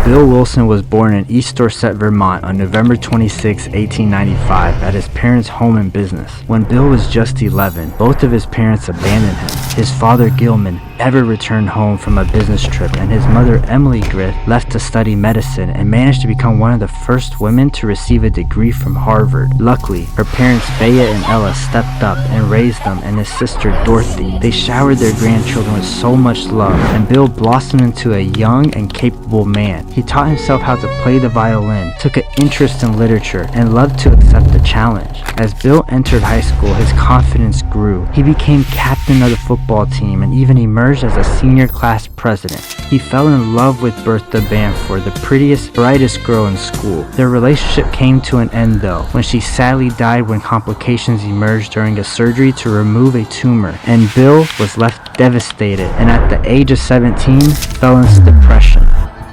Bill Wilson was born in East Dorset, Vermont on November 26, 1895 at his parents' home and business. When Bill was just 11, both of his parents abandoned him. His father, Gilman, never returned home from a business trip, and his mother, Emily Griff, left to study medicine and managed to become one of the first women to receive a degree from Harvard. Luckily, her parents, Bea and Ella, stepped up and raised them and his sister, Dorothy. They showered their grandchildren with so much love, and Bill blossomed into a young and capable man. He taught himself how to play the violin, took an interest in literature, and loved to accept a challenge. As Bill entered high school, his confidence grew. He became captain of the football team and even emerged as a senior class president. He fell in love with Bertha Bamford, the prettiest, brightest girl in school. Their relationship came to an end though, when she sadly died when complications emerged during a surgery to remove a tumor, and Bill was left devastated and at the age of 17 fell into depression.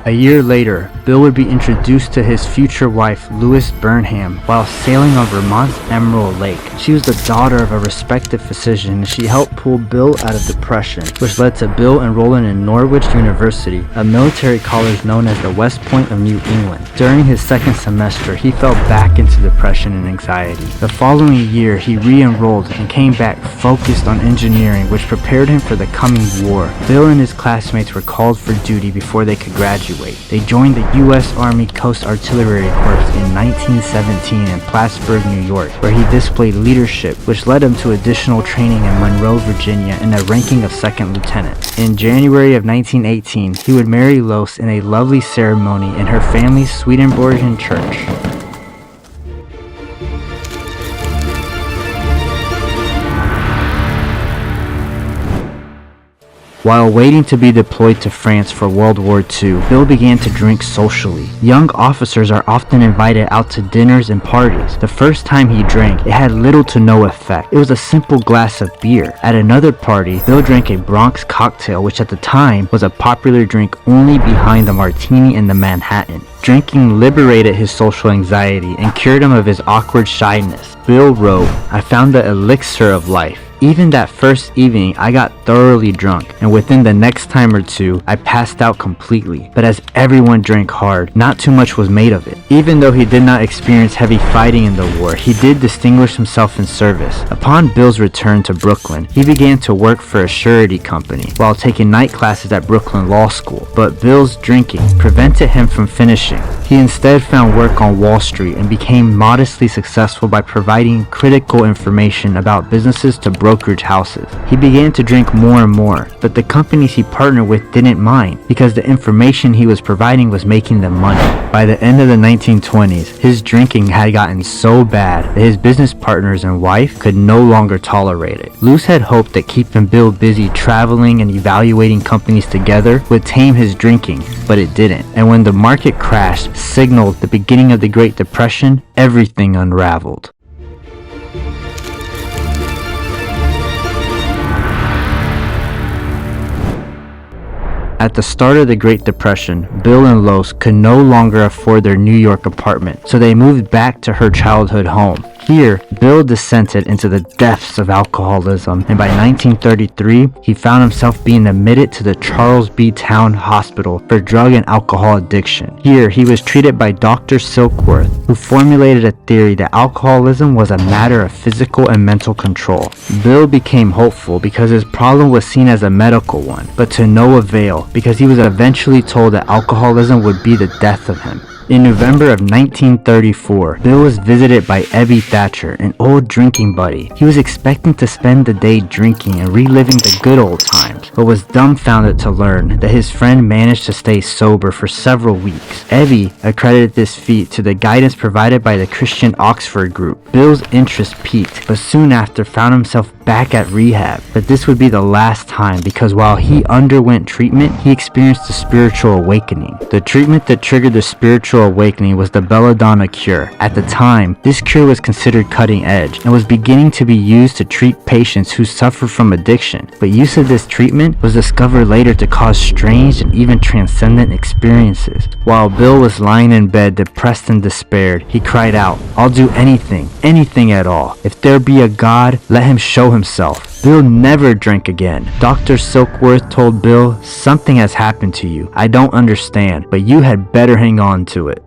A year later, Bill would be introduced to his future wife, Lois Burnham, while sailing on Vermont's Emerald Lake. She was the daughter of a respected physician, and she helped pull Bill out of depression, which led to Bill enrolling in Norwich University, a military college known as the West Point of New England. During his second semester, he fell back into depression and anxiety. The following year, he re-enrolled and came back focused on engineering, which prepared him for the coming war. Bill and his classmates were called for duty before they could graduate. They joined the U.S. Army Coast Artillery Corps in 1917 in Plattsburgh, New York, where he displayed leadership, which led him to additional training in Monroe, Virginia, and a ranking of second lieutenant. In January of 1918, he would marry Lois in a lovely ceremony in her family's Swedenborgian church. While waiting to be deployed to France for World War II, Bill began to drink socially. Young officers are often invited out to dinners and parties. The first time he drank, it had little to no effect. It was a simple glass of beer. At another party, Bill drank a Bronx cocktail, which at the time was a popular drink only behind the martini and the Manhattan. Drinking liberated his social anxiety and cured him of his awkward shyness. Bill wrote, "I found the elixir of life. Even that first evening, I got thoroughly drunk, and within the next time or two, I passed out completely. But as everyone drank hard, not too much was made of it." Even though he did not experience heavy fighting in the war, he did distinguish himself in service. Upon Bill's return to Brooklyn, he began to work for a surety company while taking night classes at Brooklyn Law School. But Bill's drinking prevented him from finishing. He instead found work on Wall Street and became modestly successful by providing critical information about businesses to brokerage houses. He began to drink more and more, but the companies he partnered with didn't mind because the information he was providing was making them money. By the end of the 1920s, his drinking had gotten so bad that his business partners and wife could no longer tolerate it. Luce had hoped that keeping Bill busy traveling and evaluating companies together would tame his drinking, but it didn't. And when the market crashed, signaled the beginning of the Great Depression, everything unraveled. At the start of the Great Depression, Bill and Lois could no longer afford their New York apartment, so they moved back to her childhood home. Here, Bill descended into the depths of alcoholism, and by 1933, he found himself being admitted to the Charles B. Town Hospital for drug and alcohol addiction. Here, he was treated by Dr. Silkworth, who formulated a theory that alcoholism was a matter of physical and mental control. Bill became hopeful because his problem was seen as a medical one, but to no avail because he was eventually told that alcoholism would be the death of him. In November of 1934, Bill was visited by Ebby Thatcher, an old drinking buddy. He was expecting to spend the day drinking and reliving the good old times, but was dumbfounded to learn that his friend managed to stay sober for several weeks. Ebby accredited this feat to the guidance provided by the Christian Oxford group. Bill's interest peaked, but soon after found himself back at rehab. But this would be the last time because while he underwent treatment, he experienced a spiritual awakening. The treatment that triggered the spiritual awakening was the belladonna cure. At the time, this cure was considered cutting edge and was beginning to be used to treat patients who suffered from addiction. But use of this treatment was discovered later to cause strange and even transcendent experiences. While Bill was lying in bed depressed and despaired, he cried out, "I'll do anything, anything at all. If there be a God, let him show himself. Bill never drank again. Dr. Silkworth told Bill, "Something has happened to you. I don't understand, but you had better hang on to it."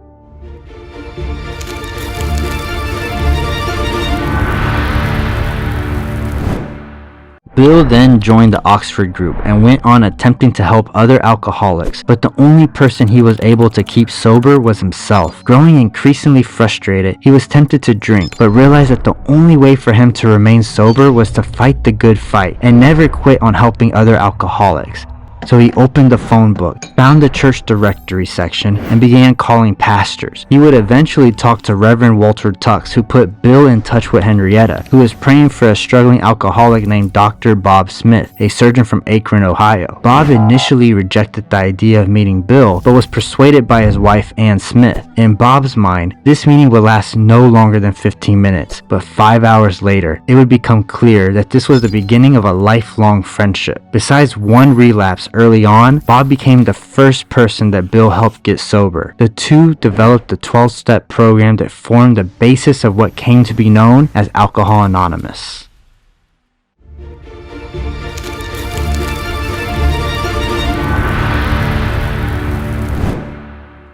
Bill then joined the Oxford group and went on attempting to help other alcoholics, but the only person he was able to keep sober was himself. Growing increasingly frustrated, he was tempted to drink, but realized that the only way for him to remain sober was to fight the good fight and never quit on helping other alcoholics. So he opened the phone book, found the church directory section, and began calling pastors. He would eventually talk to Reverend Walter Tux, who put Bill in touch with Henrietta, who was praying for a struggling alcoholic named Dr. Bob Smith, a surgeon from Akron, Ohio. Bob initially rejected the idea of meeting Bill, but was persuaded by his wife, Ann Smith. In Bob's mind, this meeting would last no longer than 15 minutes, but 5 hours later, it would become clear that this was the beginning of a lifelong friendship. Besides one relapse early on, Bob became the first person that Bill helped get sober. The two developed the 12-step program that formed the basis of what came to be known as Alcohol Anonymous.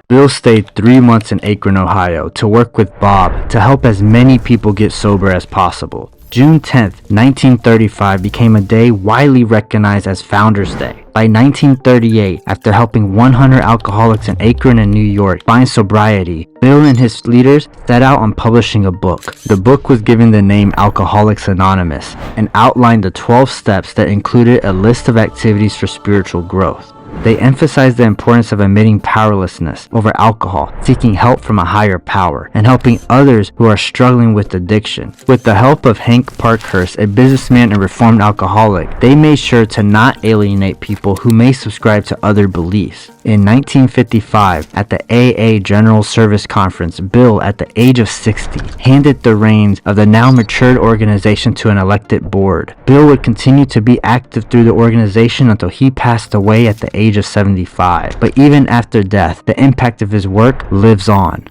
Bill stayed 3 months in Akron, Ohio to work with Bob to help as many people get sober as possible. June 10th, 1935 became a day widely recognized as Founders Day. By 1938, after helping 100 alcoholics in Akron and New York find sobriety, Bill and his leaders set out on publishing a book. The book was given the name Alcoholics Anonymous and outlined the 12 steps that included a list of activities for spiritual growth. They emphasized the importance of admitting powerlessness over alcohol, seeking help from a higher power, and helping others who are struggling with addiction. With the help of Hank Parkhurst, a businessman and reformed alcoholic, they made sure to not alienate people who may subscribe to other beliefs. In 1955, at the AA General Service Conference, Bill, at the age of 60, handed the reins of the now matured organization to an elected board. Bill would continue to be active through the organization until he passed away at the age of 75. But even after death, the impact of his work lives on.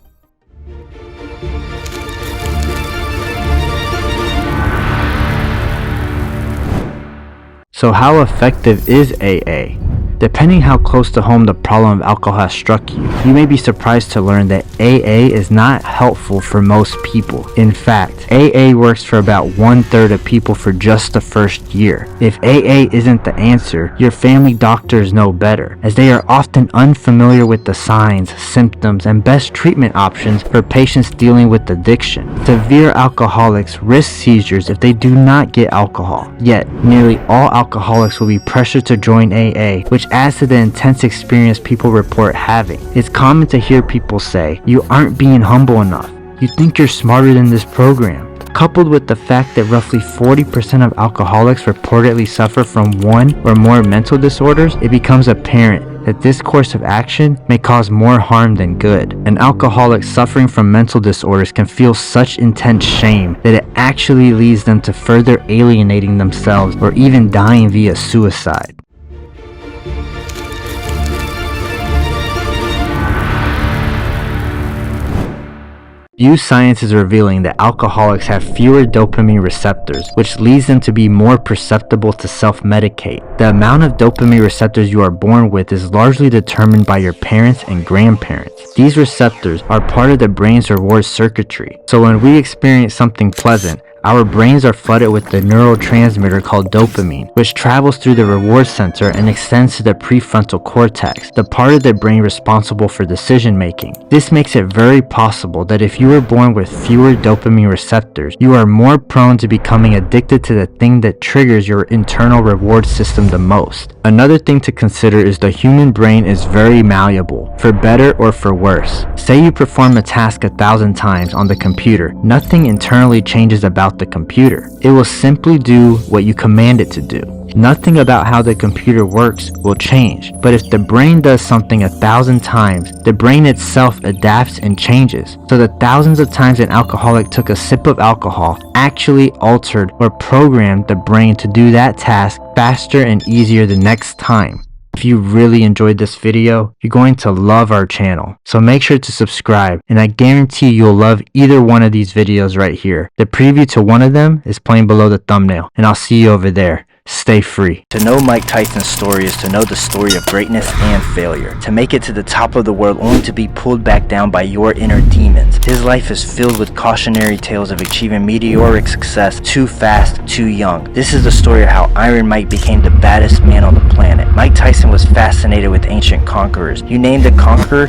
So how effective is AA? Depending how close to home the problem of alcohol has struck you, you may be surprised to learn that AA is not helpful for most people. In fact, AA works for about 1/3 of people for just the first year. If AA isn't the answer, your family doctors know better, as they are often unfamiliar with the signs, symptoms, and best treatment options for patients dealing with addiction. Severe alcoholics risk seizures if they do not get alcohol. Yet, nearly all alcoholics will be pressured to join AA, which adds to the intense experience people report having. It's common to hear people say, "You aren't being humble enough. You think you're smarter than this program." Coupled with the fact that roughly 40% of alcoholics reportedly suffer from one or more mental disorders, it becomes apparent that this course of action may cause more harm than good. An alcoholic suffering from mental disorders can feel such intense shame that it actually leads them to further alienating themselves or even dying via suicide. New science is revealing that alcoholics have fewer dopamine receptors, which leads them to be more perceptible to self-medicate. The amount of dopamine receptors you are born with is largely determined by your parents and grandparents. These receptors are part of the brain's reward circuitry, so when we experience something pleasant, our brains are flooded with the neurotransmitter called dopamine, which travels through the reward center and extends to the prefrontal cortex, the part of the brain responsible for decision making. This makes it very possible that if you were born with fewer dopamine receptors, you are more prone to becoming addicted to the thing that triggers your internal reward system the most. Another thing to consider is the human brain is very malleable, for better or for worse. Say you perform a task 1,000 times on the computer, nothing internally changes about the computer. It will simply do what you command it to do. Nothing about how the computer works will change. But if the brain does something 1,000 times, the brain itself adapts and changes. So the thousands of times an alcoholic took a sip of alcohol actually altered or programmed the brain to do that task faster and easier the next time. If you really enjoyed this video, you're going to love our channel. So make sure to subscribe, and I guarantee you'll love either one of these videos right here. The preview to one of them is playing below the thumbnail, and I'll see you over there. Stay free. To know Mike Tyson's story is to know the story of greatness and failure. To make it to the top of the world only to be pulled back down by your inner demons. His life is filled with cautionary tales of achieving meteoric success too fast, too young. This is the story of how Iron Mike became the baddest man on the planet. Mike Tyson was fascinated with ancient conquerors. You name the conqueror,